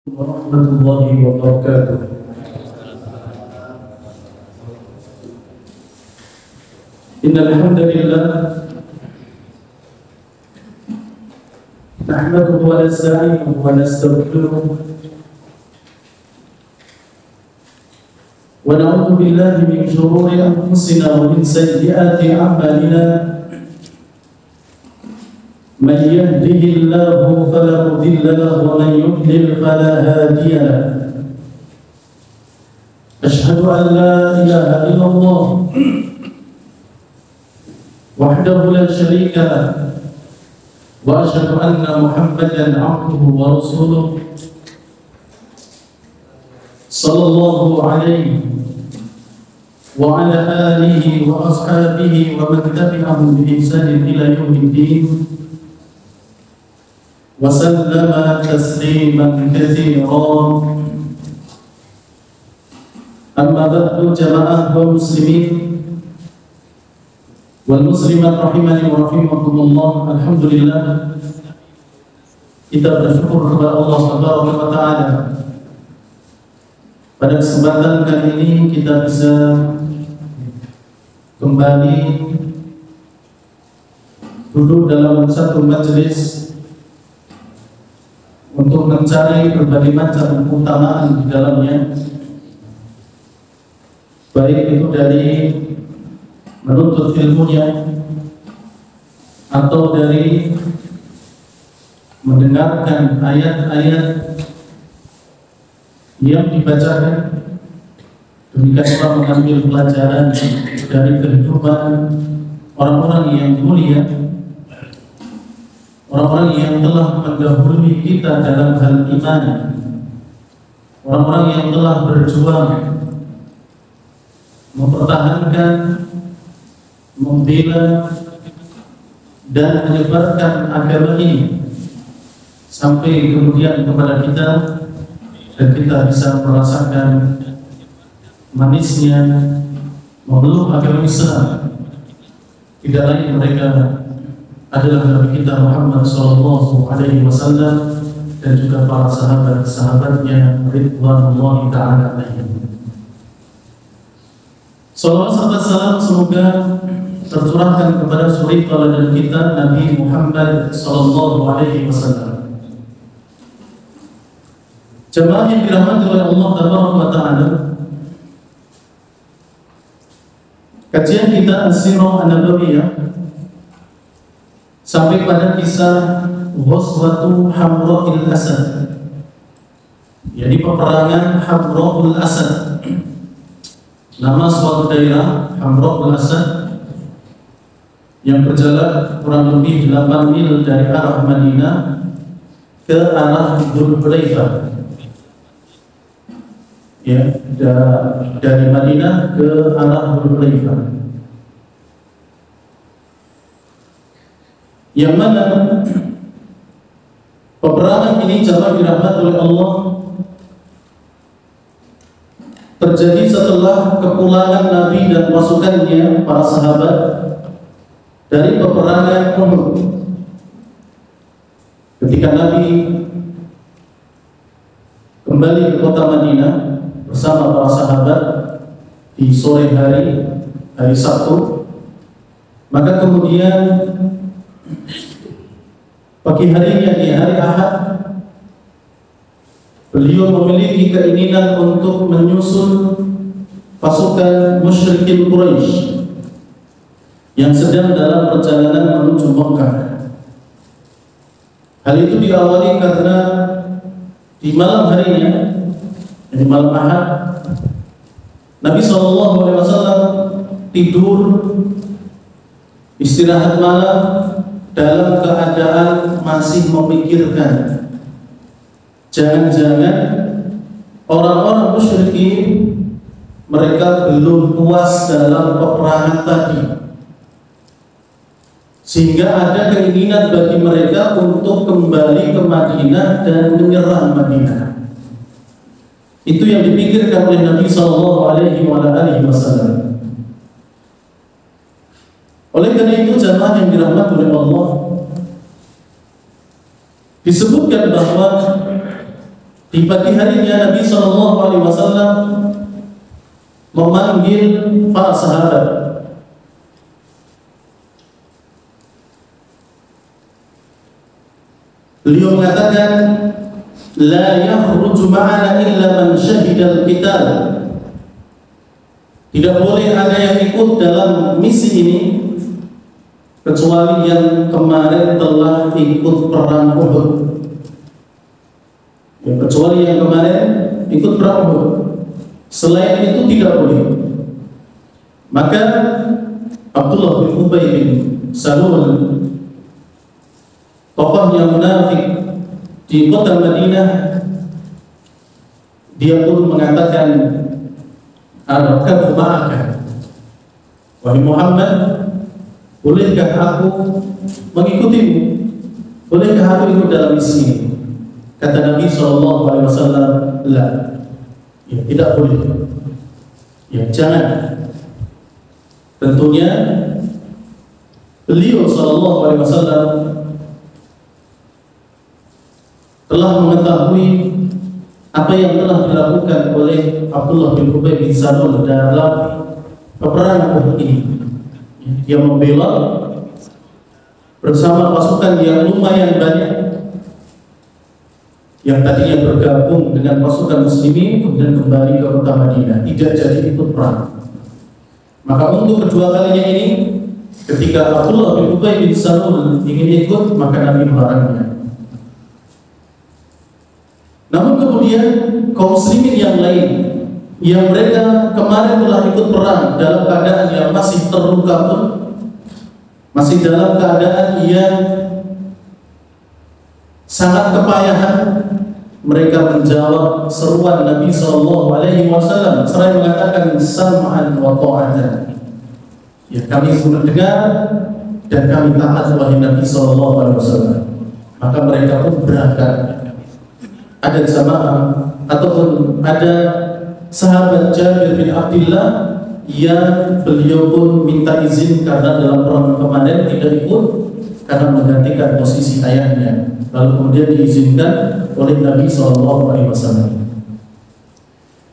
Warahmatullahi wabarakatuh. Innal hamdalillah nahmaduhu wa nasta'inuhu wa nastaghfiruh wa na'udzu billahi min shururi anfusina wa min sayyiati a'malina. من يهده الله فلا مضل له ومن يضلل فلا هادي له. أشهد أن لا إله إلا الله وحده لا شريك له وأشهد أن محمدا عبده ورسوله صلى الله عليه وعلى آله وأصحابه ومن تبعهم بإحسان إلى يوم الدين وسلم تسليما كثيرا. أما بعد جماعة المسلمين والmuslimat rahimani wa rahimakumullah. Alhamdulillah, kita bersyukur kepada Allah Subhanahu wa taala. Pada kesempatan kali ini kita bisa kembali duduk dalam satu majelis untuk mencari berbagai macam keutamaan di dalamnya, baik itu dari menuntut ilmunya atau dari mendengarkan ayat-ayat yang dibacakan. Demikian pula mengambil pelajaran dari kehidupan orang-orang yang mulia, orang-orang yang telah mendahului kita dalam hal iman, orang-orang yang telah berjuang mempertahankan, membela dan menyebarkan agama ini sampai kemudian kepada kita, dan kita bisa merasakan manisnya memeluk agama Islam. Tidak lain mereka adalah Nabi kita Muhammad sallallahu alaihi wasallam dan juga para sahabat-sahabatnya ridwanullahi ta'ala alaihim. Salawat serta salam semoga tercurahkan kepada suri tauladan kita Nabi Muhammad sallallahu alaihi wasallam. Jemaah yang dirahmati oleh Allah Taala, kajian kita As-Sirah An-Nabawiyah sampai pada kisah Ghazwatu Hamra'il Asad, jadi peperangan Hamra'ul Asad. Nama suatu daerah Hamra'ul Asad yang berjarak kurang lebih 8 mil dari arah Madinah ke arah Dzul Hulaifah. Ya, dari Madinah ke arah Dzul Hulaifah. Yang mana peperangan ini jamaah dirahmati oleh Allah terjadi setelah kepulangan Nabi dan pasukannya para sahabat dari peperangan Uhud. Ketika Nabi kembali ke kota Madinah bersama para sahabat di sore hari Sabtu, maka kemudian pagi harinya di hari Ahad beliau memiliki keinginan untuk menyusul pasukan musyrikin Quraisy yang sedang dalam perjalanan menuju Mekah. Hal itu diawali karena di malam harinya, di malam Ahad, Nabi SAW tidur istirahat malam dalam keadaan masih memikirkan jangan-jangan orang-orang musyrikin mereka belum puas dalam peperangan tadi, sehingga ada keinginan bagi mereka untuk kembali ke Madinah dan menyerang Madinah. Itu yang dipikirkan oleh Nabi SAW. Oleh karena itu jamaah yang dirahmati oleh Allah, disebutkan bahwa Di pagi harinya Nabi SAW memanggil para sahabat. Beliau mengatakan, la yakhruju ma'ana illa man syahida al-qital. Tidak boleh ada yang ikut dalam misi ini kecuali yang kemarin telah ikut perang Uhud. Ya, kecuali yang kemarin ikut perang Uhud. Selain itu tidak boleh. Maka Abdullah bin Ubay bin Salul, tokoh yang munafik di kota Madinah, dia pun mengatakan, "Arakabu ma'aka." Wahai Muhammad, bolehkah aku mengikutimu? Bolehkah aku ikut dalam misi ini? Kata Nabi SAW, la, ya, tidak boleh. Ya, jangan. Tentunya beliau SAW telah mengetahui apa yang telah dilakukan oleh Abdullah bin Ubay bin Salul dalam peperangan Uhud ini. Dia membela bersama pasukan yang lumayan banyak, yang tadinya bergabung dengan pasukan muslimin kemudian kembali ke kota Madinah, tidak jadi ikut perang. Maka untuk kedua kalinya ini, ketika Abdullah bin Ubay bin Salul ingin ikut, maka Nabi melarangnya. Namun kemudian kaum muslimin yang lain, yang mereka kemarin telah ikut perang dalam keadaan yang masih terluka pun, masih dalam keadaan yang sangat kepayahan, mereka menjawab seruan Nabi SAW seraya mengatakan sam'an wa ta'atan. Ya, kami mendengar dan kami taat wahai Nabi SAW. Maka mereka pun berangkat. Ada jamaah ataupun ada sahabat Jabir bin Abdullah yang beliau pun minta izin karena dalam perang kemarin tidak ikut karena menggantikan posisi ayahnya. Lalu kemudian diizinkan oleh Nabi SAW.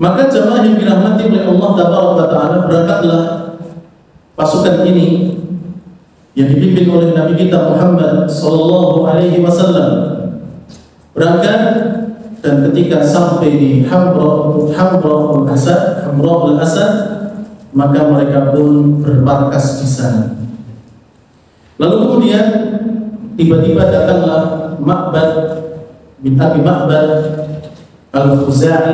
Maka jamaah yang dirahmati oleh Allah Taala, berangkatlah pasukan ini yang dipimpin oleh Nabi kita Muhammad SAW. Berangkat, dan ketika sampai di Hamra'ul Asad, maka mereka pun bermarkas di sana. Lalu kemudian tiba-tiba datanglah Ma'bad bin Abi Ma'bad Al-Khuzai,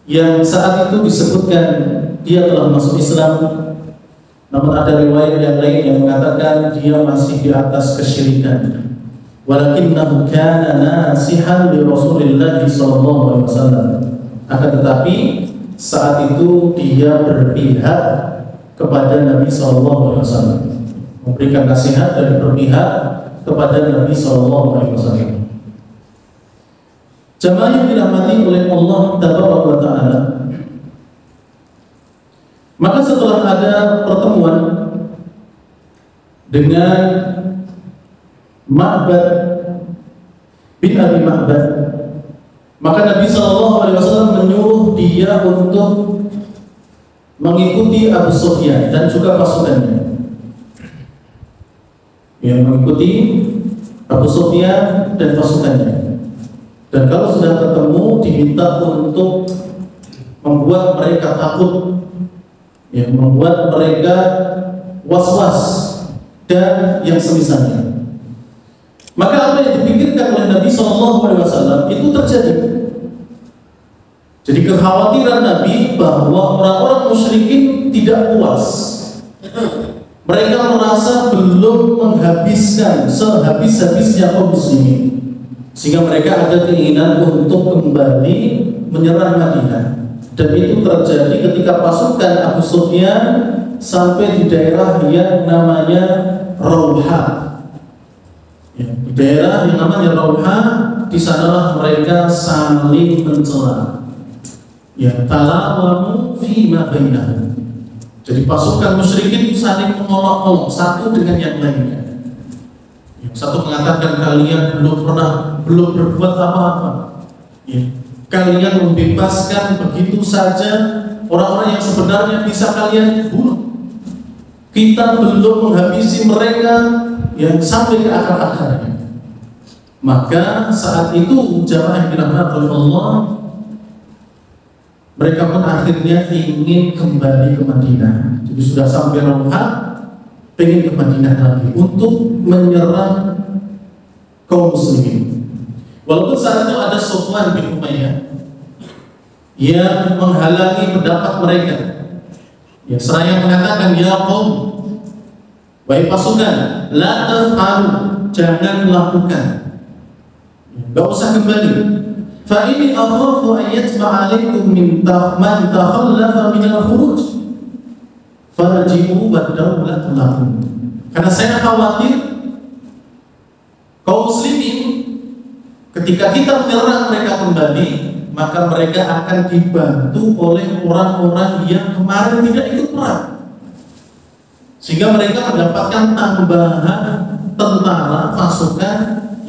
yang saat itu disebutkan dia telah masuk Islam. Namun ada riwayat yang lain yang mengatakan dia masih di atas kesyirikan. Walakinnahu kana nasihan li Rasulillah sallallahu alaihi wasallam. Akan tetapi saat itu dia berpihak kepada Nabi sallallahu alaihi wasallam, memberikan nasihat dan berpihak kepada Nabi sallallahu alaihi wasallam. Jamaah yang dirahmati oleh Allah Taala. Maka setelah ada pertemuan dengan Ma'bad bin Abi Ma'bad, maka Nabi SAW menyuruh dia untuk mengikuti Abu Sufyan dan juga pasukannya. Yang mengikuti Abu Sufyan dan pasukannya. Dan kalau sudah ketemu, diminta untuk membuat mereka takut, ya, membuat mereka was-was dan yang semisalnya. Maka apa yang dipikirkan oleh Nabi SAW itu terjadi. Jadi kekhawatiran Nabi bahwa orang-orang musyrikin tidak puas. Mereka merasa belum menghabiskan sehabis-habisnya kaum muslimin, sehingga mereka ada keinginan untuk kembali menyerang Madinah. Dan itu terjadi ketika pasukan Abu Sufyan sampai di daerah yang namanya Rauha. Ya, di daerah yang namanya Rauha, di sanalah mereka saling mencela. Ya, talawamu fi ma bainahum. Jadi pasukan musyrikin saling mengolok-olok satu dengan yang lainnya. Yang satu mengatakan kalian belum berbuat apa-apa. Ya. Kalian membebaskan begitu saja orang-orang yang sebenarnya bisa kalian bunuh. Kita belum menghabisi mereka yang sampai ke akar-akarnya. Maka saat itu jamaah yang dirahmati oleh Allah, mereka pun akhirnya ingin kembali ke Madinah. Jadi sudah sampai Rauhah, ingin ke Madinah lagi untuk menyerang kaum muslimin. Walaupun saat itu ada Sufyan bin Umayyah yang menghalangi pendapat mereka. Ya, seraya mengatakan, ya qaum, wahai pasukan, la taf'alu, jangan lakukan, enggak usah kembali. Fa ini akhafu an yatma'a 'alaikum man takhallafa min al-khuruj farji'u wad-dawlatu lakum. Karena saya khawatir kaum muslimin ketika kita menyerang mereka kembali, maka mereka akan dibantu oleh orang-orang yang kemarin tidak ikut perang, sehingga mereka mendapatkan tambahan tentara pasukan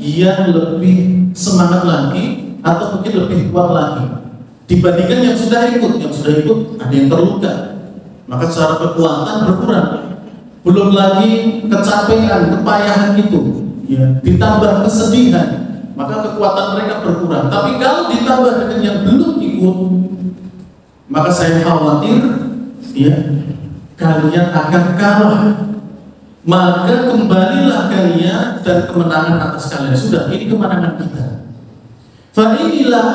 yang lebih semangat lagi atau mungkin lebih kuat lagi dibandingkan yang sudah ikut. Yang sudah ikut ada yang terluka, maka secara kekuatan berkurang. Belum lagi kecapean, kepayahan itu, ya, ditambah kesedihan, maka kekuatan mereka berkurang. Tapi kalau ditambah dengan yang belum ikut, maka saya khawatir, ya, kalian akan kalah. Maka kembalilah kalian dan kemenangan atas kalian. Sudah, ini kemenangan kita. Fa inilah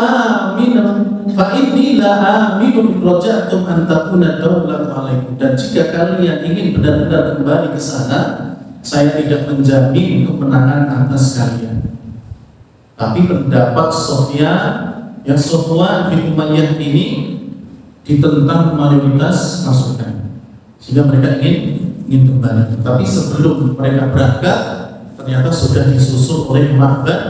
aminun rojatum antakuna daulat alaikum. Dan jika kalian ingin benar-benar kembali ke sana, saya tidak menjamin kemenangan atas kalian. Tapi pendapat Sufyan bin Umayyah ini ditentang mayoritas pasukan, sehingga mereka ingin kembali. Tapi sebelum mereka berangkat, ternyata sudah disusul oleh Ma'bad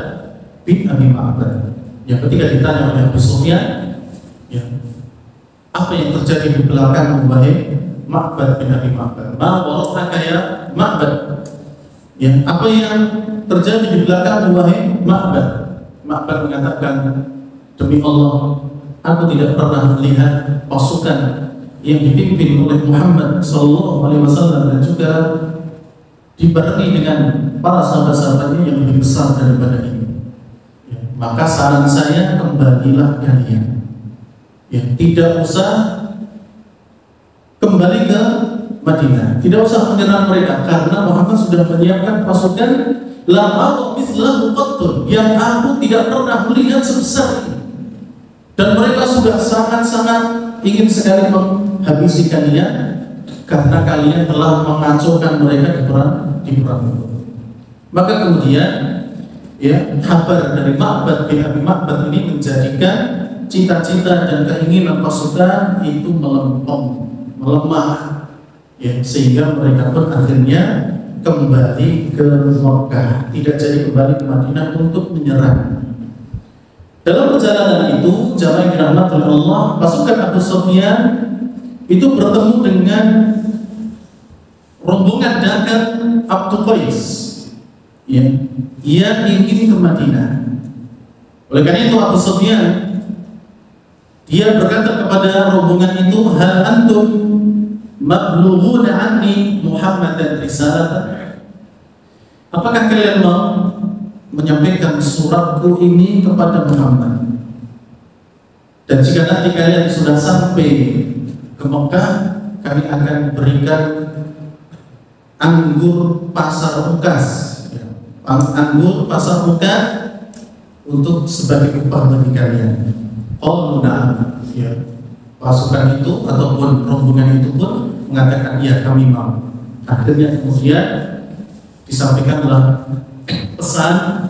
bin Abi Ma'bad. Yang ketika ditanya oleh Abu Sufyan, ya, apa yang terjadi di belakang wahai Ma'bad bin Abi Ma'bad? Ma warahaka ya Ma'bad? Ya, apa yang terjadi di belakang wahai Ma'bad? Ma'bad mengatakan, demi Allah, aku tidak pernah melihat pasukan yang dipimpin oleh Muhammad SAW dan juga dibarengi dengan para sahabat-sahabatnya yang lebih besar daripada ini. Ya, maka saran saya, kembalilah kalian. Ya, tidak usah kembali ke Madinah, tidak usah menyerang mereka, karena Muhammad sudah menyiapkan pasukan yang aku tidak pernah melihat sebesar ini. Dan mereka sudah sangat-sangat ingin sekali menghabisi kalian, karena kalian telah mengacaukan mereka di perang itu. Maka kemudian, ya, kabar dari Ma'bad bin Abi Ma'bad ini menjadikan cita-cita dan keinginan pasukan itu melemah, ya, sehingga mereka pun akhirnya kembali ke Mekah, tidak jadi kembali ke Madinah untuk menyerang. Dalam perjalanan itu, jamaah yang dirahmati oleh Allah, pasukan Abu Sufyan itu bertemu dengan rombongan dagang Abdul Qais, ya, yang ingin ke Madinah. Oleh karena itu Abu Sufyan, dia berkata kepada rombongan itu, hal antum mablughuna anni Muhammadan risalatan? Apakah kalian mau menyampaikan suratku ini kepada Muhammad? Dan jika nanti kalian sudah sampai ke Mekah, kami akan berikan anggur pasar Mekah, ya, anggur pasar Mekah untuk sebagai upah bagi kalian. Oh, na'am, ya. Pasukan itu ataupun rombongan itu pun mengatakan, ya, kami mau. Akhirnya kemudian disampaikanlah pesan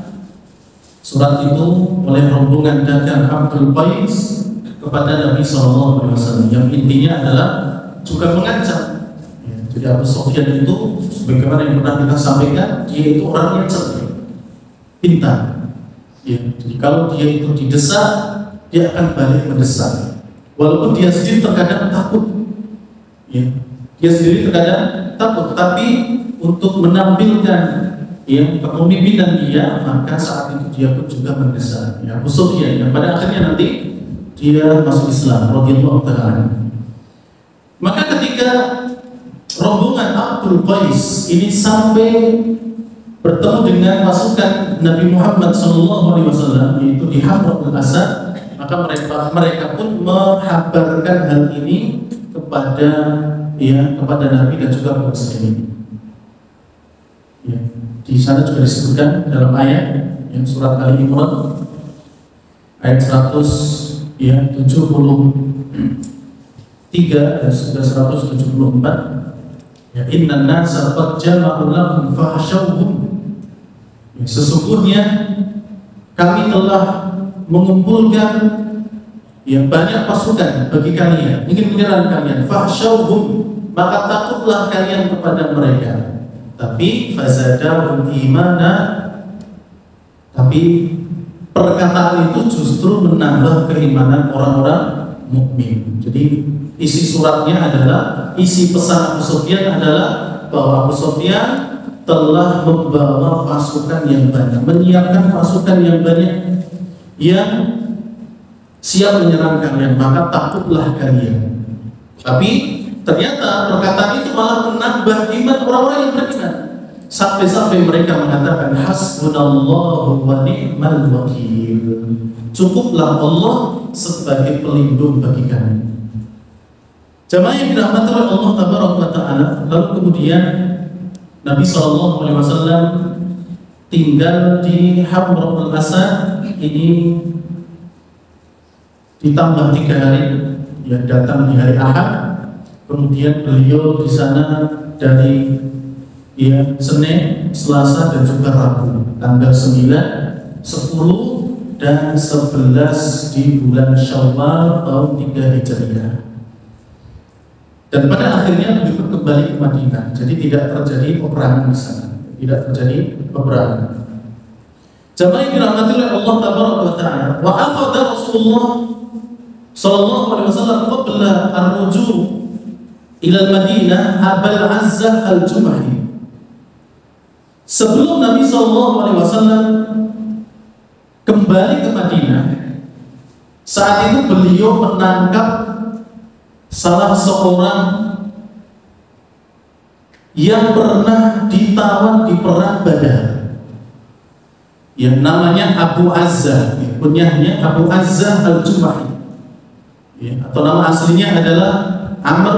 surat itu oleh rombongan dagang Abdul Qais kepada Nabi SAW, yang intinya adalah juga mengancam. Ya, jadi Abu Sufyan itu, sebagaimana yang pernah kita sampaikan, dia itu orang yang cerdik, pintar. Ya, jadi kalau dia itu didesak, dia akan balik mendesak. Walaupun dia sendiri terkadang takut, ya, dia sendiri terkadang takut, tapi untuk menampilkan kepemimpinan dia, maka saat itu dia pun juga mendesak Abu Sufyan, yang pada akhirnya nanti dia masuk Islam radhiyallahu ta'ala. Maka ketika rombongan Abdul Qais ini sampai bertemu dengan pasukan Nabi Muhammad SAW, yaitu di Hamraul Asad, maka mereka pun menghabarkan hal ini kepada Nabi dan juga kaum muslimin. Di sana juga disebutkan dalam ayat yang surat Ali Imran ayat 173 dan 174. Innan nasa qad jama'u lakum fakhshawhum. Sesungguhnya kami telah mengumpulkan banyak pasukan bagi kalian, ingin menyerang kalian. Fakhshawhum, maka takutlah kalian kepada mereka. Tapi fazadahum imana, tapi perkataan itu justru menambah keimanan orang-orang mukmin. Jadi isi suratnya adalah, isi pesan Abu Sufyan adalah bahwa Abu Sufyan telah membawa pasukan yang banyak, menyiapkan pasukan yang banyak yang siap menyerang kalian, maka takutlah kalian. Tapi ternyata perkataan itu malah menambah iman orang-orang yang beriman, sampai-sampai mereka mengatakan hasbunallahu wa ni'mal wakil, cukuplah Allah sebagai pelindung bagi kami. Jamaah yang dirahmati oleh Allah tabaraka wa ta'ala, lalu kemudian Nabi SAW tinggal di Hamraul Asad ini ditambah 3 hari, datang di hari Ahad. Kemudian beliau di sana dari Senin, Selasa dan juga Rabu, tanggal 9, 10 dan 11 di bulan Syawal tahun 3 Hijriah. Dan pada akhirnya beliau kembali ke Madinah. Jadi tidak terjadi peperangan di sana, tidak terjadi peperangan. Jamaah yang dirahmati oleh Allah tabaraka wa ta'ala, wa aqada Rasulullah sallallahu alaihi wasallam qabla ar-ruju' ila Madinah Abul Azzah al-Jumahi. Sebelum Nabi SAW kembali ke Madinah, saat itu beliau menangkap salah seorang yang pernah ditawan di perang Badar, yang namanya Abu Azzah, kunyahnya Abu Azzah al-Jumahi, atau nama aslinya adalah Amr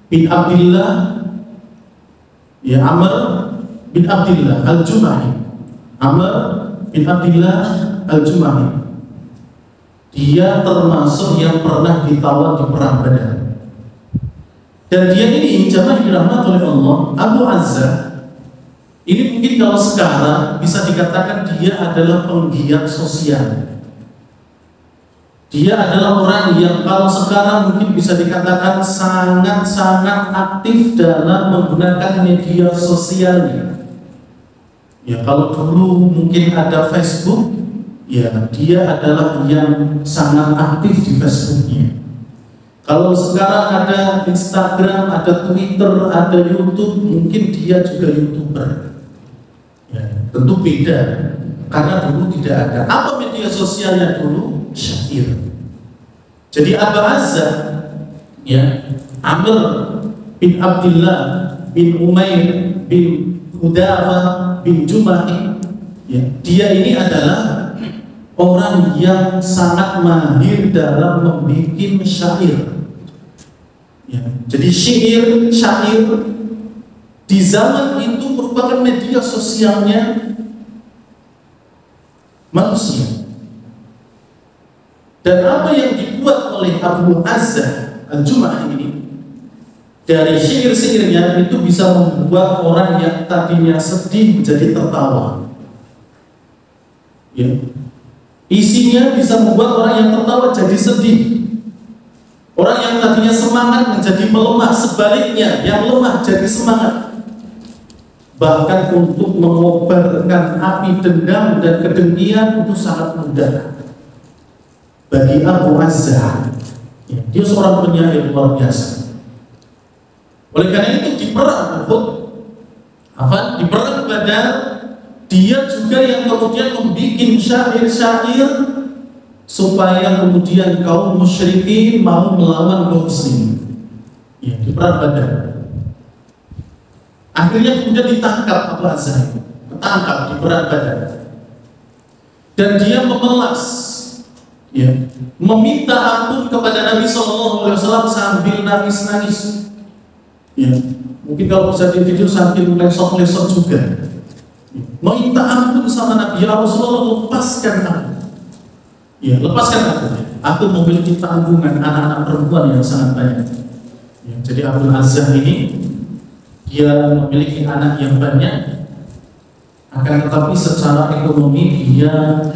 bin Abdillah, Amr bin Abdillah al-Jumahi. Amr bin Abdillah al-Jumahi, dia termasuk yang pernah ditawan di perang Badar. Dan dia ini jamaah dirahmati oleh Allah, Abu Azzah ini mungkin kalau sekarang bisa dikatakan dia adalah penggiat sosial. Dia adalah orang yang kalau sekarang mungkin bisa dikatakan sangat-sangat aktif dalam menggunakan media sosialnya. Kalau dulu mungkin ada Facebook, dia adalah yang sangat aktif di Facebooknya. Kalau sekarang ada Instagram, ada Twitter, ada YouTube, mungkin dia juga YouTuber. Tentu beda, karena dulu tidak ada. Apa media sosialnya dulu? Syair. Jadi Abu Azzah, Amr bin Abdillah bin Umair bin Hudafah bin Jumahi, dia ini adalah orang yang sangat mahir dalam membuat syair. Jadi syair di zaman itu merupakan media sosialnya manusia. Dan apa yang dibuat oleh Abu Azzah al-Jumahi ini, dari syair-syairnya itu bisa membuat orang yang tadinya sedih menjadi tertawa. Isinya bisa membuat orang yang tertawa jadi sedih. Orang yang tadinya semangat menjadi melemah, sebaliknya yang lemah jadi semangat. Bahkan untuk mengobarkan api dendam dan kedengkian itu sangat mudah bagi Abu Azzah. Dia seorang penyair luar biasa. Oleh karena itu di perang Uhud, Di perang Badar dia juga yang kemudian membuat syair-syair supaya kemudian kaum musyrikin mau melawan kaum muslimin. Ya, di perang Badar. Akhirnya kemudian ditangkap Abu Azzah, ditangkap di perang Badar. Dan dia memelas, ya, meminta ampun kepada Nabi SAW sambil nangis-nangis. Ya, mungkin kalau bisa di video sambil lesok-lesok juga. Ya, meminta ampun sama Nabi, ya Rasulullah, lepaskan aku. Ya, lepaskan aku. Aku memiliki tanggungan anak-anak perempuan yang sangat banyak. Ya, jadi Abu Azzah ini dia memiliki anak yang banyak, akan tetapi secara ekonomi dia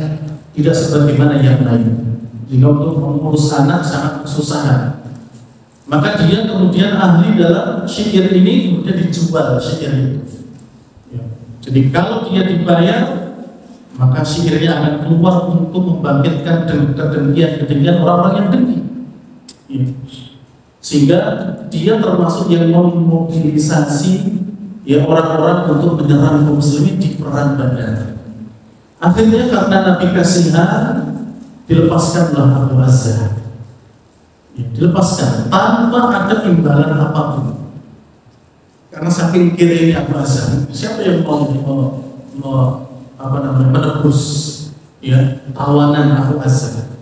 tidak sebagaimana yang lain. Jika untuk mengurus anak sangat kesusahan, maka dia kemudian ahli dalam syair ini, kemudian dijual syair itu. Ya. Jadi kalau dia dibayar, maka syairnya akan keluar untuk membangkitkan kedengkian orang-orang yang dengki. Ya. Sehingga dia termasuk yang memobilisasi ya orang-orang untuk menyerang kaum muslimin di perang Badar. Akhirnya karena Nabi kasihan, dilepaskanlah Abu Azzah. Ya, dilepaskan tanpa ada imbalan apapun. Karena saking kirinya Abu Azzah, siapa yang mau menebus ya tawanan Abu Azzah?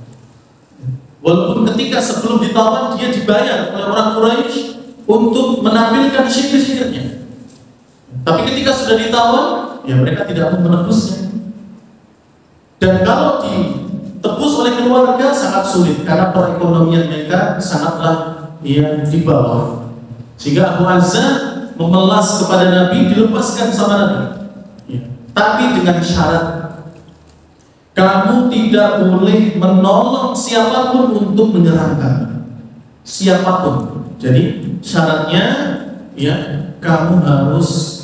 Walaupun ketika sebelum ditawan dia dibayar oleh orang Quraisy untuk menampilkan syair-syairnya, tapi ketika sudah ditawan, ya mereka tidak mau menebusnya. Dan kalau ditebus oleh keluarga sangat sulit karena perekonomian mereka sangatlah di bawah. Sehingga Abu Azzah memelas kepada Nabi, dilepaskan sama Nabi. Ya. Tapi dengan syarat, kamu tidak boleh menolong siapapun untuk menyerang kamu. Siapapun. Jadi syaratnya ya kamu harus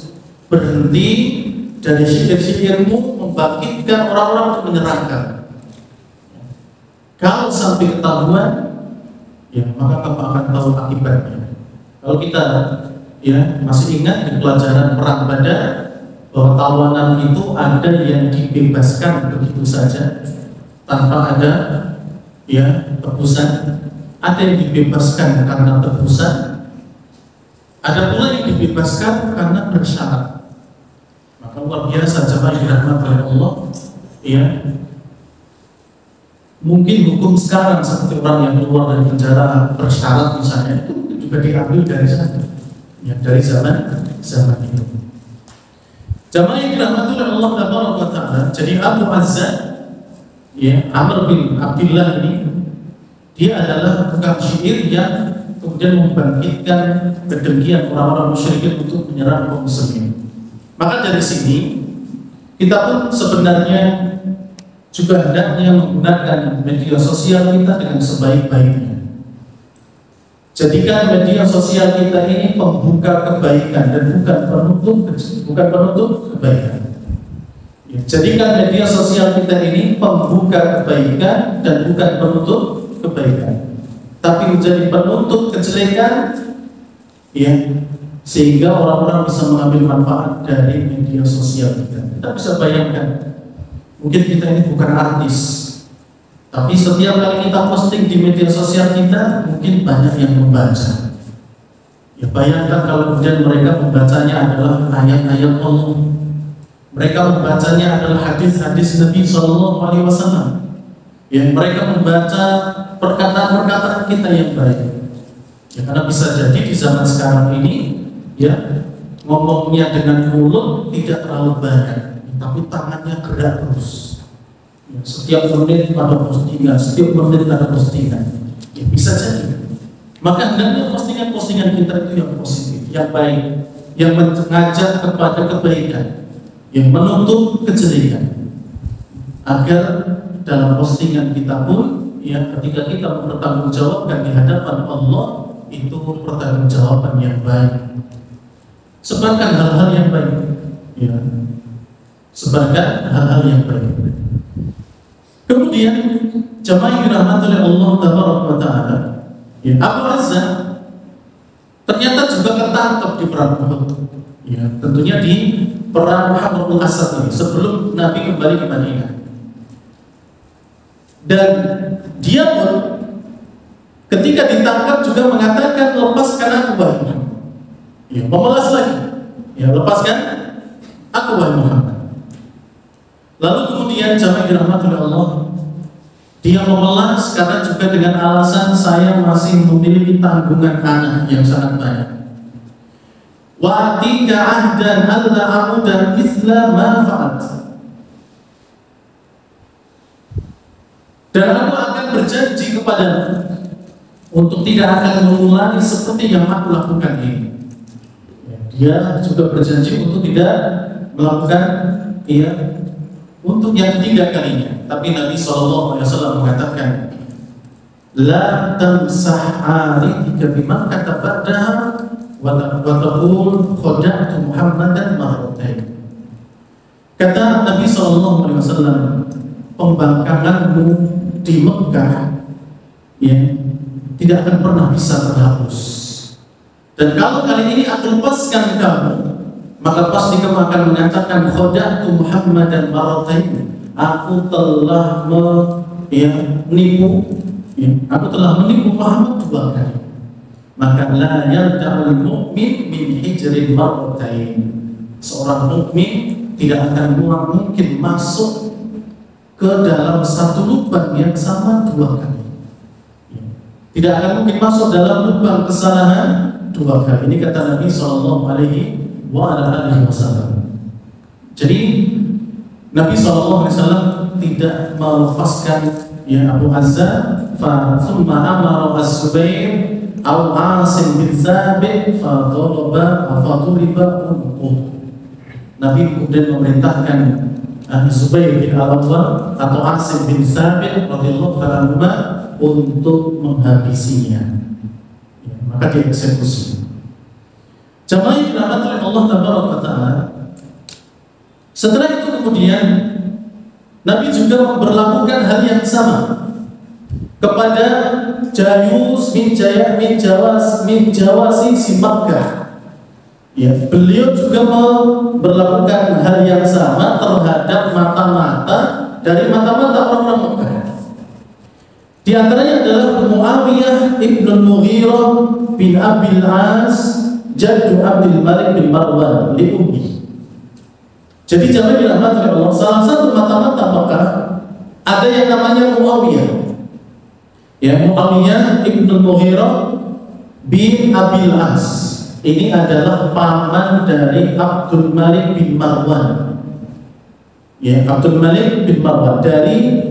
berhenti dari syair-syairmu membangkitkan orang-orang untuk menyerang kamu. Kalau sampai ketahuan, ya maka kamu akan tahu akibatnya. Kalau kita ya masih ingat di pelajaran perang Badar, bahwa tawanan itu ada yang dibebaskan begitu saja tanpa ada ya tebusan, ada yang dibebaskan karena tebusan, ada pula yang dibebaskan karena bersyarat. Maka luar biasa jemaah yang dirahmati oleh Allah, ya mungkin hukum sekarang seperti orang yang keluar dari penjara bersyarat misalnya itu juga diambil dari sana, ya dari zaman itu. Jamaah yang dirahmati oleh Allah Taala. Jadi Abu Azzah, ya Amr bin Abdullah ini, dia adalah tukang syair yang kemudian membangkitkan kedengkian orang-orang musyrikin untuk menyerang kaum muslimin. Maka dari sini kita pun sebenarnya juga hendaknya menggunakan media sosial kita dengan sebaik-baiknya. Jadikan media sosial kita ini pembuka kebaikan dan bukan penutup kebaikan. Ya, jadikan media sosial kita ini pembuka kebaikan dan bukan penutup kebaikan, tapi menjadi penutup kejelekan, ya, sehingga orang-orang bisa mengambil manfaat dari media sosial kita. Kita bisa bayangkan, mungkin kita ini bukan artis, tapi setiap kali kita posting di media sosial kita, mungkin banyak yang membaca. Ya bayangkan kalau kemudian mereka membacanya adalah ayat-ayat Allah, mereka membacanya adalah hadis-hadis Nabi SAW. Ya mereka membaca perkataan-perkataan kita yang baik. Ya karena bisa jadi di zaman sekarang ini, ya ngomongnya dengan mulut tidak terlalu banyak, tapi tangannya gerak terus. Setiap menit pada postingan, setiap menit ada postingan. Ya bisa jadi. Maka hendaknya postingan-postingan kita itu yang positif, yang baik, yang mengajak kepada kebaikan, yang menutup kejelekan. Agar dalam postingan kita pun, ya ketika kita mempertanggungjawabkan di hadapan Allah, itu pertanggungjawaban yang baik. Sebarkan hal-hal yang baik. Ya. Sebarkan hal-hal yang baik. Kemudian jemaah yang dirahmati oleh Allah Taala, ya, Abu Azzah ternyata juga ketangkep di perang Uhud. Ya, tentunya di perang Hamrul Asad ini sebelum Nabi kembali ke Madinah. Dan dia pun ketika ditangkap juga mengatakan, lepaskan aku wahai Muhammad. Ya, memelas lagi. Ya, lepaskan aku wahai Muhammad. Lalu kemudian jamaah dirahmati oleh Allah, dia memelas karena juga dengan alasan saya masih memiliki tanggungan anak yang sangat banyak. Wa atika ahdan alla a'uda mithla ma fa'at. Dan aku akan berjanji kepadamu untuk tidak akan mengulangi seperti yang aku lakukan ini. Dia juga berjanji untuk tidak melakukan untuk yang ketiga kalinya. Tapi Nabi SAW mengatakan, la tamsah aridika bima katabadaha wa taqul khada'tu Muhammadan marratain. Kata Nabi SAW, pembangkanganmu di Mekah tidak akan pernah bisa terhapus. Dan kalau kali ini aku lepaskan kamu, maka pasti kamu akan mengatakan khada'tu Muhammadan marratain. Aku telah menipu Muhammad 2 kali. Maka la yalda'ul mu'min min hijrin marratain. Seorang mukmin tidak akan mungkin masuk ke dalam satu lubang yang sama 2 kali. Tidak akan mungkin masuk dalam lubang kesalahan 2 kali. Ini kata Nabi SAW. Jadi Nabi SAW tidak melepaskan Abu Azza. Fa thumma amara Az-Zubair aw Asim bin Thabit fa duriba unquh. Nabi kemudian memerintahkan Zubair bin Al-Awwam atau Asim bin Thabit radhiyallahu anhu untuk menghabisinya. Maka dieksekusi. Jamaah yang dirahmati oleh Allah Tabaraka wa Ta'ala. Setelah itu kemudian Nabi juga memperlakukan hal yang sama kepada Jayus min Jawasi si Makkah. Beliau juga memperlakukan hal yang sama terhadap mata-mata dari mata-mata orang-orang Makkah. Di antaranya adalah Muawiyah ibn Mughirah bin Abil As, jaddu Abdul Malik bin Marwan li Ummi. Jadi jangan dirahmati oleh Allah, salah satu mata-mata Makkah ada yang namanya Muawiyah. Muawiyah ibn Mughirah bin Abil As. Ini adalah paman dari Abdul Malik bin Marwan. Abdul Malik bin Marwan dari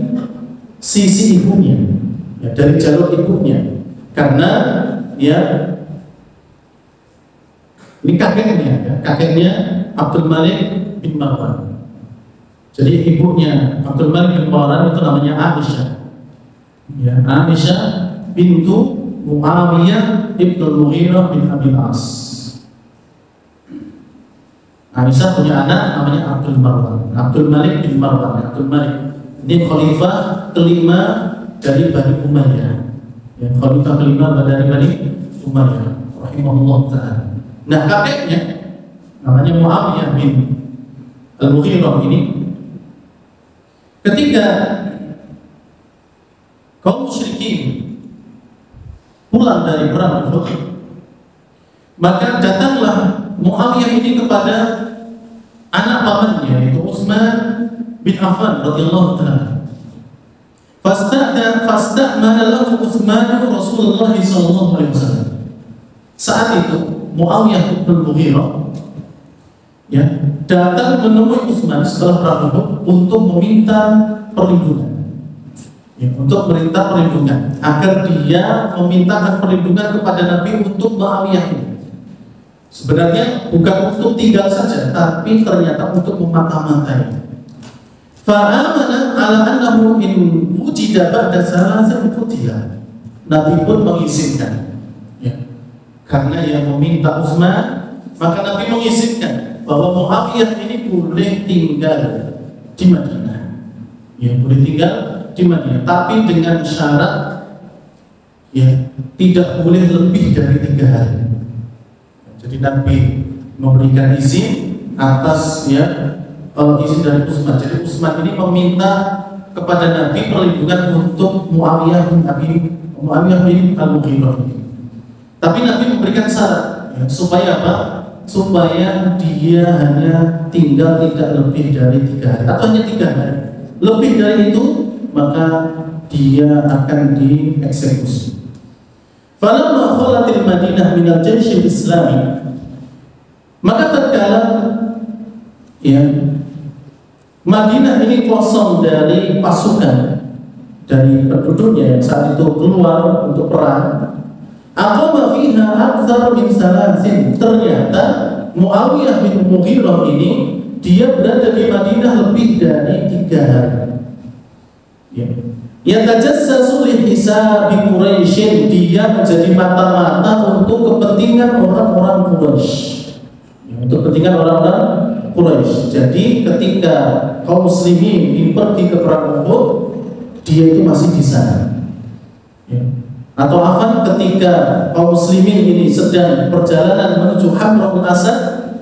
sisi ibunya, dari jalur ibunya. Karena ini kakeknya Abdul Malik bin Marwan. Jadi ibunya Abdul Malik bin Marwan itu namanya Aisyah. Aisyah bintu Muawiyah ibn Mughirah bin Abil As. Aisyah punya anak namanya Abdul Malik bin Marwan. Abdul Malik ini khalifah kelima dari Bani Umayyah. Khalifah kelima dari Bani Umayyah rahimahullah ta'ala. Nah, kakeknya namanya Muawiyah bin Al-Mughirah ini ketika kaum musyrikin pulang dari perang Uhud, maka datanglah Muawiyah ini kepada anak pamannya yaitu Utsman bin Affan radhiyallahu ta'ala. Fasta'mana lahu Utsman Rasulullah sallallahu alaihi wasallam. Saat itu Muawiyah bin Mughirah datang menemui Utsman setelah perang Uhud untuk meminta perlindungan. Untuk meminta perlindungan agar dia memintakan perlindungan kepada Nabi untuk Muawiyah ini. Sebenarnya bukan untuk tinggal saja, tapi ternyata untuk memata-matai. Fa'amana ala annahu in wujida ba'da salasin qutila. Nabi pun mengizinkan. Karena yang meminta Utsman, maka Nabi mengizinkan bahwa Muawiyah ini boleh tinggal di Madinah. Boleh tinggal di Madinah, tapi dengan syarat tidak boleh lebih dari 3 hari. Jadi Nabi memberikan izin atas izin dari Utsman. Jadi Utsman ini meminta kepada Nabi perlindungan untuk Muawiyah bin Al-Mughirah. Tapi Nabi memberikan syarat supaya apa? Supaya dia hanya tinggal tidak lebih dari 3 hari atau hanya 3 hari. Lebih dari itu maka dia akan dieksekusi. Falamma khalatil Madinah min al-jaysh al-islami, maka tatkala Madinah ini kosong dari pasukan dari penduduknya yang saat itu keluar untuk perang, aqama fiha aktsar min salasin. Ternyata Muawiyah bin Mughirah ini dia berada di Madinah lebih dari 3 hari. Yatajassasu li hisabi Quraisy, dia menjadi mata-mata untuk kepentingan orang-orang Quraisy. Untuk kepentingan orang-orang Quraisy. Jadi ketika kaum muslimin ini pergi ke perang Uhud, dia itu masih di sana. Atau ketika kaum muslimin ini sedang perjalanan menuju Hamra'ul Asad,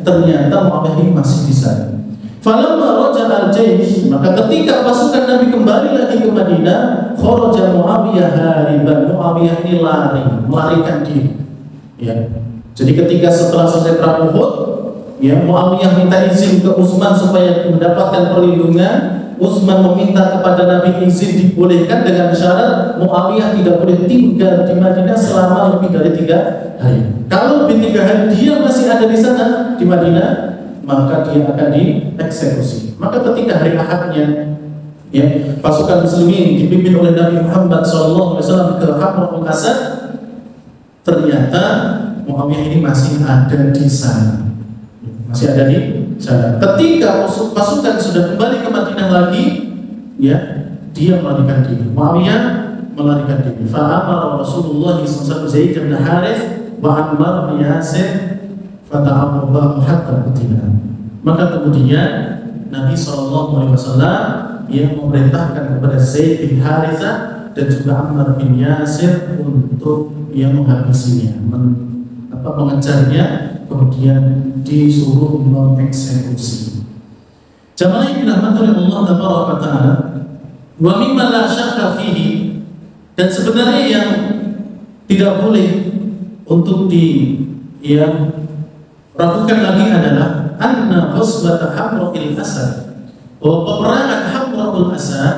ternyata Muawiyah ini masih di sana. Falamma raja'a al-jaysh, maka ketika pasukan Nabi kembali lagi ke Madinah, kharaja Muawiyah hariban. Muawiyah ini melarikan diri. Jadi ketika setelah selesai perang Uhud, Muawiyah minta izin ke Utsman supaya mendapatkan perlindungan. Utsman meminta kepada Nabi izin dibolehkan dengan syarat Muawiyah tidak boleh tinggal di Madinah selama lebih dari 3 hari. Kalau lebih 3 hari dia masih ada di sana di Madinah, maka dia akan dieksekusi. Maka ketika hari Ahadnya, pasukan muslimin dipimpin oleh Nabi Muhammad SAW ke Hamra'ul Asad, ternyata Muawiyah ini masih ada di sana. Masih ada di sana. Ketika pasukan sudah kembali ke Madinah lagi, dia melarikan diri. Muawiyah melarikan diri. Fa'amara Rasulullah SAW Zaid bin Harith wa Ammar bin Yasir fata'aqabahu hatta qutila. Maka kemudian Nabi SAW memerintahkan kepada Zaid bin Harithah dan juga Ammar bin Yasir untuk menghabisinya, mengejarnya, kemudian disuruh mengeksekusi. Jamaah yang dirahmati oleh Allah Taala, wa mimma la syakka fihi, dan sebenarnya yang tidak boleh untuk ragukan lagi adalah anna ghazwat Hamra'ul Asad, bahwa peperangan Hamra'ul Asad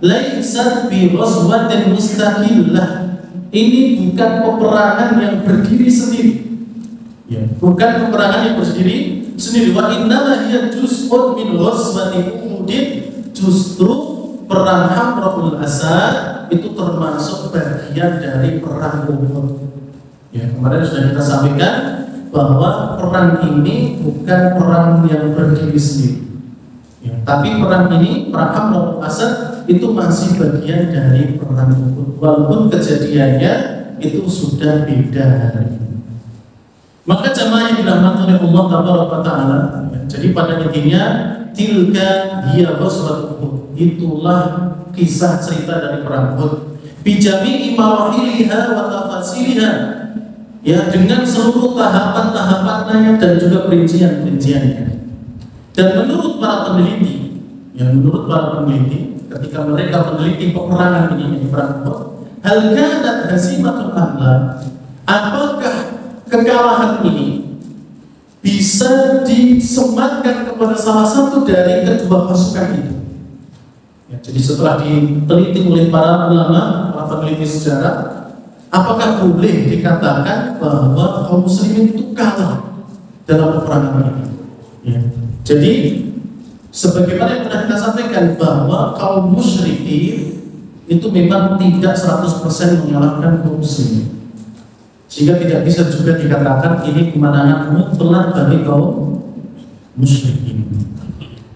laisat bi ghazwatin mustaqillah. Ini bukan peperangan yang berdiri sendiri. Bukan peperangan yang berdiri sendiri. Wa innama hiya juz'un min ghazwati Uhud. Justru perang Hamra'ul Asad itu termasuk bagian dari perang Uhud. Kemarin sudah kita sampaikan bahwa perang ini bukan perang yang berdiri sendiri. Tapi perang ini, perang Hamra'ul Asad itu masih bagian dari perang Uhud, walaupun kejadiannya itu sudah beda hari. Maka jamaah yang dirahmati oleh Allah Taala, jadi pada intinya tilka hiya ghazwat Uhud, itulah kisah cerita dari perang Uhud, bijami'i marahiliha wa tafasiliha, dengan seluruh tahapan-tahapannya dan juga perincian-perinciannya. Dan menurut para peneliti, ketika mereka meneliti peperangan ini di perang Uhud, hal kanat hazimatul ahlam, apakah kekalahan ini bisa disematkan kepada salah satu dari kedua pasukan itu? Jadi setelah diteliti oleh para ulama, para peneliti sejarah, apakah boleh dikatakan bahwa kaum muslimin itu kalah dalam peperangan ini? Jadi sebagaimana yang pernah kita sampaikan bahwa kaum musyrikin itu memang tidak 100% mengalahkan kaum muslimin, sehingga tidak bisa juga dikatakan ini kemenangan mutlak bagi kaum musyrikin.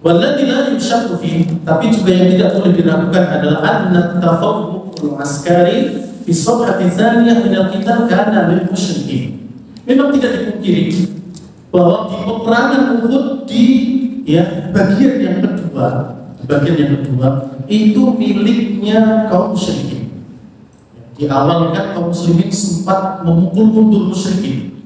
Walladzi la yushakku fi, tapi juga yang tidak boleh diragukan adalah anna tafawwuqul askari fi safhati tsaniyah min al-qital kana lil musyrikin. Memang tidak dipungkiri bahwa di peperangan Uhud di bagian yang kedua itu miliknya kaum musyrikin. Di awal kan kaum muslimin sempat memukul mundur musyrikin.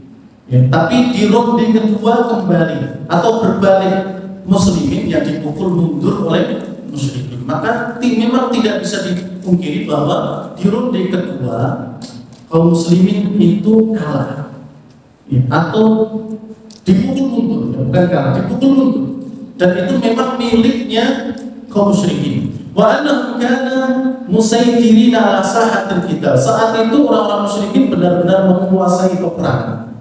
Ya, tapi di ronde kedua kembali atau berbalik muslimin yang dipukul mundur oleh musyrikin. Maka memang tidak bisa dipungkiri bahwa di ronde kedua kaum muslimin itu kalah, ya, atau dipukul mundur, ya, bukan kalah, dipukul mundur. Dan itu memang miliknya kaum musyrikin. Wa annahum kana musaytirina ala sahatil qital. Saat itu orang-orang musyrikin benar-benar menguasai peperangan.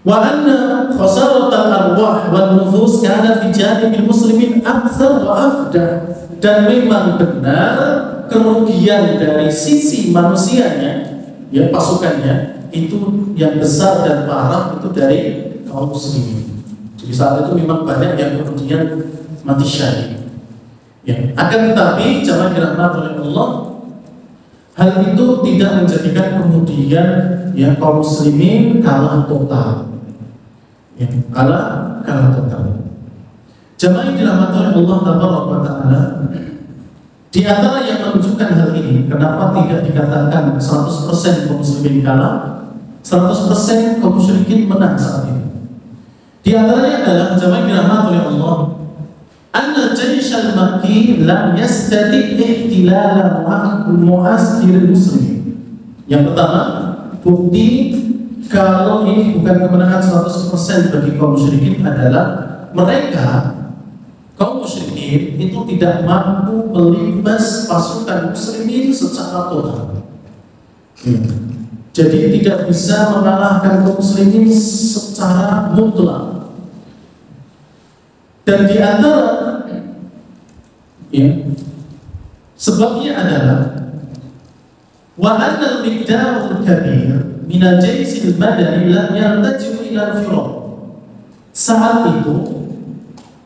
Wa anna khasaratal arwah wal nufus kana fi janibil muslimin aktsar wa afdah. Dan memang benar kerugian dari sisi manusianya, ya, pasukannya itu yang besar dan parah itu dari kaum muslimin. Jadi saat itu memang banyak yang kemudian mati syahid. Ya, akan tetapi jamaah dirahmati oleh Allah, hal itu tidak menjadikan kemudian ya kaum muslimin kalah total. Ya, kalah total. Jamaah dirahmati oleh Allah Taala, di antara yang menunjukkan hal ini, kenapa tidak dikatakan 100% kaum muslimin kalah, 100% kaum musyrikin menang saat ini. Di antaranya adalah jamaah dirahmati oleh Allah, anna jaysh al-Makki lam yastati ihtilal mu'askir muslimin. Yang pertama, bukti kalau ini bukan kemenangan 100% bagi kaum musyrikin adalah mereka kaum musyrikin itu tidak mampu melimpas pasukan muslimin secara total. Jadi tidak bisa mengalahkan kaum muslimin secara mutlak. Dan di antara ya, sebabnya adalah wa anna al-miqdarul kabir min al-jaysil madani lam yartaju ila al-firaq. Saat itu,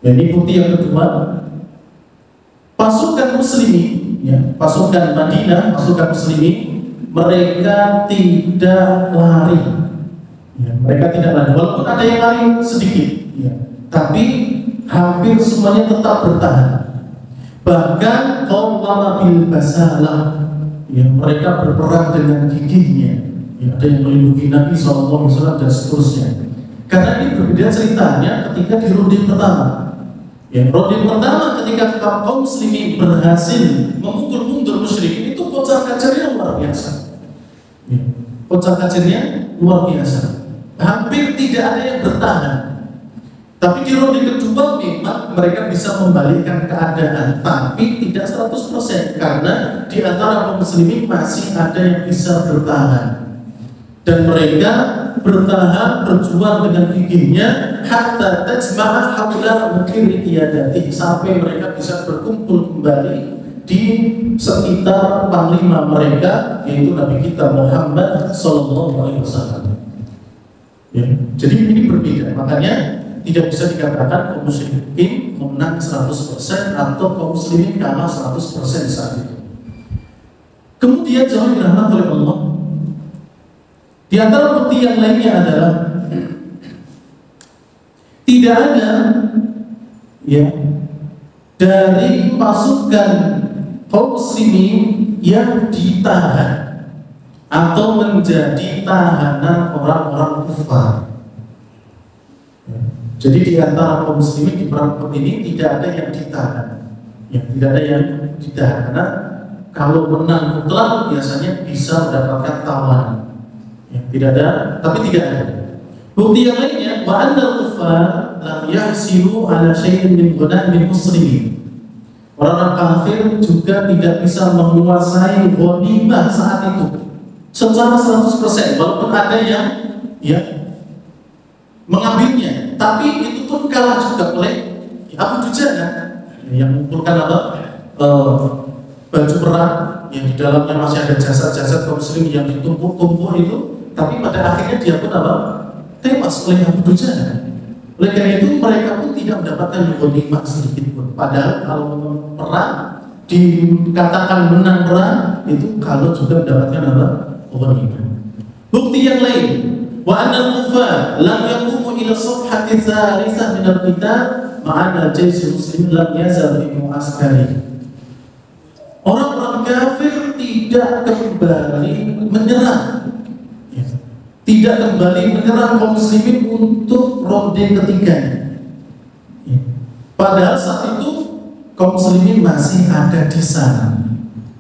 jadi bukti yang kedua, pasukan muslimin, ya, pasukan Madinah, pasukan muslimin, mereka tidak lari, ya, mereka tidak lari, walaupun ada yang lari sedikit, ya, tapi hampir semuanya tetap bertahan. Bahkan qawwama bil basalah, ya, mereka berperang dengan gigihnya, ya, ada yang melindungi Nabi SAW dan seterusnya. Karena ini berbeda ceritanya ketika di ronde pertama. Ya, ronde pertama ketika kaum muslimin berhasil memukul mundur musyrikin, itu kocar kacirnya luar biasa. Ya, kocar kacirnya luar biasa. Hampir tidak ada yang bertahan. Tapi di ronde kedua memang mereka bisa membalikkan keadaan, tapi tidak 100% karena di antara kaum muslimin masih ada yang bisa bertahan. Dan mereka bertahan, berjuang dengan gigihnya hatta tajma'a haula mukiri qiyadati, sampai mereka bisa berkumpul kembali di sekitar panglima mereka, yaitu Nabi kita Muhammad SAW. Ya, jadi ini berbeda, makanya tidak bisa dikatakan kaum musyrikin menang 100% atau kaum muslimin kalah 100% saat itu. Kemudian jauh dirahmati oleh Allah, di antara bukti yang lainnya adalah tidak ada, ya, dari pasukan kaum muslimin yang ditahan atau menjadi tahanan orang-orang kufar. Jadi di antara kaum muslimin di perang Uhud ini tidak ada yang ditahan, ya, tidak ada yang ditahan, karena kalau menang mutlak biasanya bisa mendapatkan tawanan. Ya, tidak ada, tapi tidak ada. Bukti yang lainnya, wa anna al-kuffar lam yahsilu ala syai'in min ghanaimil muslimin. Orang-orang kafir juga tidak bisa menguasai ghanimah saat itu secara 100%, walaupun ada yang, ya, mengambilnya, tapi itu pun kalah juga oleh Abu Dujana, yang mengumpulkan apa? Baju perang yang di dalamnya masih ada jasad-jasad kaum muslimin yang ditumpuk-tumpuk itu, tapi pada akhirnya dia pun apa? Tewas oleh Abu Dujana. Oleh karena itu mereka pun tidak mendapatkan ghanimah sedikit pun. Padahal kalau perang dikatakan menang perang itu kalau juga mendapatkan apa? Ghanimah. Bukti yang lain, wa anna al-kuffar lam yaqumu ila safhati thalithah min al-qital ma'ana jaysh muslim lam yazal fi mu'askari. Orang-orang kafir tidak kembali menyerang, ya, tidak kembali menyerang kaum muslimin untuk ronde ketiganya. Padahal saat itu kaum muslimin masih ada di sana.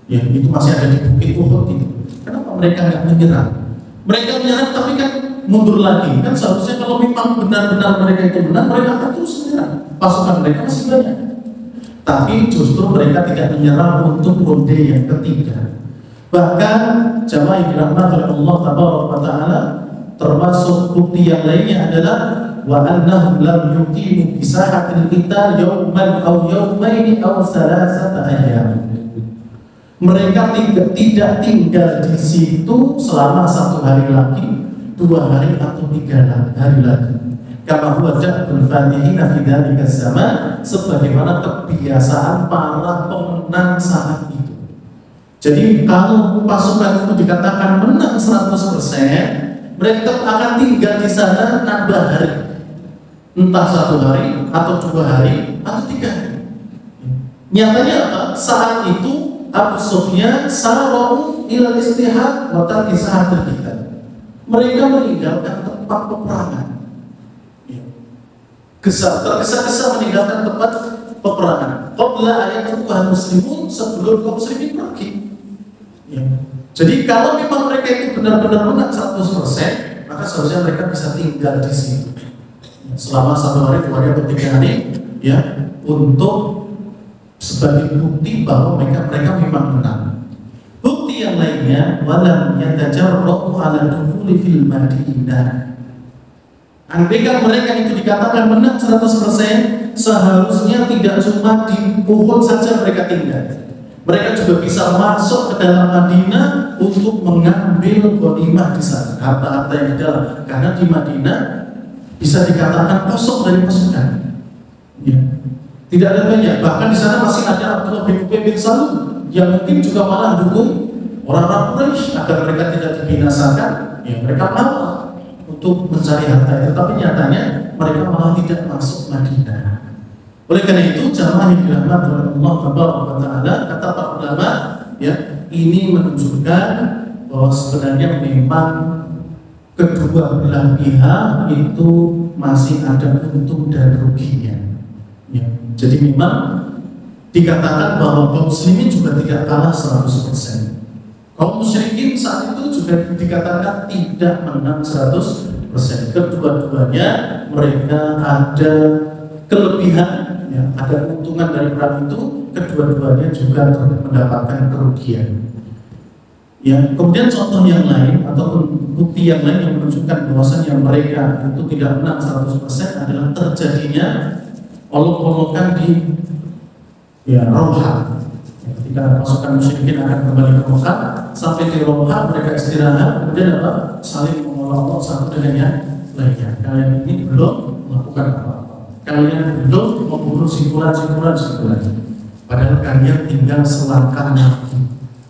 Ya, itu masih ada di Bukit Uhud itu. Kenapa mereka nggak menyerang? Mereka menyerang tapi kan mundur lagi. Kan seharusnya kalau memang benar-benar mereka itu benar, mereka akan terus menyerang. Pasukan mereka masih banyak. Tapi justru mereka tidak menyerang untuk ronde yang ketiga. Bahkan jamaah yang dirahmati oleh Allah Taala, termasuk bukti yang lainnya adalah wa annahum lam yuqimu bi sahatil qital yawman aw yawmaini aw salasata ayyam. Mereka tidak tinggal di situ selama 1 hari lagi, 2 hari atau 3 hari lagi. Kama huwa ja'bul fatihina fi dzalika zaman, sebagaimana kebiasaan para pemenang saat itu. Jadi kalau pasukan itu dikatakan menang 100%, mereka akan tinggal di sana nambah hari, entah 1 hari atau 2 hari atau 3 hari. Nyatanya apa? Saat itu Abu Sufyan saru ila istihad wa tarki sahatil qital. Mereka meninggalkan tempat peperangan. Tergesa-gesa meninggalkan tempat peperangan. Qabla ayat kaum muslimun, sebelum kaum muslimin pergi. Ya. Jadi kalau memang mereka itu benar-benar menang 100%, maka seharusnya mereka bisa tinggal di situ selama 1 hari, 2 hari atau 3 hari, ya, untuk sebagai bukti bahwa mereka memang menang. Bukti yang lainnya, walam yatajarra'u 'ala dukhuli fil Madinah. Andaikan mereka itu dikatakan menang 100%, seharusnya tidak cuma di Uhud saja mereka tinggal. Mereka juga bisa masuk ke dalam Madinah untuk mengambil ghanimah di sana, harta-harta yang di dalam. Karena di Madinah bisa dikatakan kosong dari pasukan. Ya. Tidak ada banyak. Bahkan di sana masih ada Abdullah bin Ubay bin Salul yang mungkin juga malah dukung orang-orang Quraisy agar mereka tidak dibinasakan. Ya, mereka malah untuk mencari harta itu, tapi nyatanya mereka malah tidak masuk Madinah. Oleh karena itu, jamaah yang dirahmati oleh Allah Taala, kata para ulama, ya, ini menunjukkan bahwa sebenarnya memang kedua belah pihak itu masih ada untung dan ruginya. Ya. Jadi memang dikatakan bahwa kaum muslimin juga tidak kalah 100%. Kaum musyrikin saat itu juga dikatakan tidak menang 100%. Kedua-duanya mereka ada kelebihan, ya, ada keuntungan dari perang itu, kedua-duanya juga mendapatkan kerugian. Ya, kemudian contoh yang lain ataupun bukti yang lain yang menunjukkan bahwasannya mereka itu tidak menang 100% adalah terjadinya olok-olokan di Rawha. Ketika pasukan musyrikin akan kembali ke Mekah, sampai di Rawha mereka istirahat, kemudian apa? Saling mengolok-olok satu dengan yang lainnya. Kalian ini belum melakukan apa-apa. Kalian belum membunuh simpulan. Padahal kalian tinggal selangkah lagi.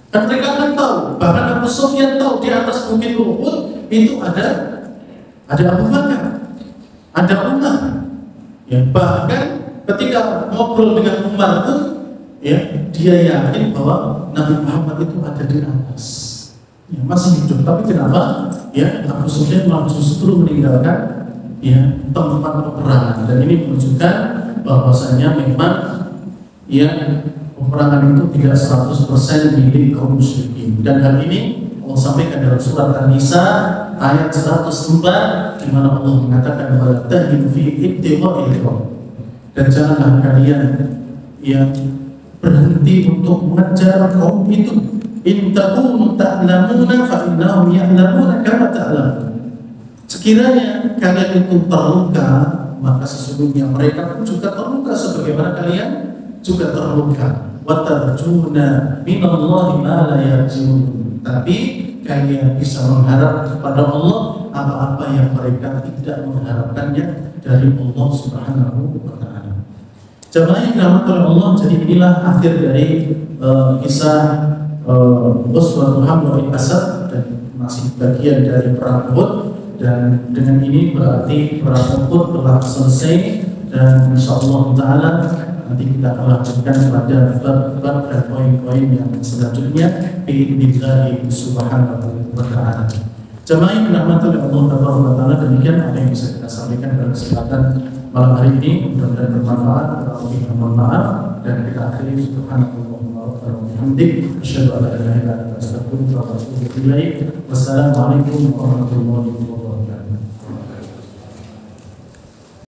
Dan mereka akan tahu, bahkan Abu Sufyan tahu di atas bukit Uhud itu ada Abu Bakar, ada Umar. Ya, bahkan ketika ngobrol dengan Umar pun, ya, dia yakin bahwa Nabi Muhammad itu ada di atas, ya, masih hidup. Tapi kenapa? Ya, Abu Sufyan malah justru meninggalkan, ya, tempat peperangan. Dan ini menunjukkan bahwasanya memang, ya, peperangan itu tidak 100% milik kaum musyrikin. Dan hal ini Allah sampaikan dalam surat An-Nisa ayat 104, di mana Allah mengatakan wala tahinu fi ibtigha'il qaum. Dan janganlah kalian yang berhenti untuk mengejar kaum itu. In takunu ta'lamuna fa innahum ya'lamuna kama ta'lamun. Sekiranya kalian itu terluka, maka sesungguhnya mereka pun juga terluka sebagaimana kalian juga terluka. Wa tarjuna minallahi ma la yarjun. Tapi kalian bisa mengharap kepada Allah apa-apa yang mereka tidak mengharapkannya dari Allah Subhanahu wa taala. Jamaah yang dirahmati oleh Allah, jadi inilah akhir dari kisah Uswatun Hamzah bin Asad dan masih bagian dari perang Uhud. Dan dengan ini berarti perang Uhud telah selesai, dan insyaallah taala nanti kita akan lanjutkan pada bab-bab dan poin-poin yang selanjutnya biidznillah subhanahu wa ta'ala. Jemaah yang dirahmati oleh Allah Taala, demikian apa yang bisa kita sampaikan pada kesempatan malam hari ini. Mudah-mudahan bermanfaat, bermanfaat, dan kita akhiri subhanallah wa bihamdik, asyhadu an la ilaha illa anta, astaghfiruka wa atubu ilaik. Wassalamualaikum warahmatullahi wabarakatuh.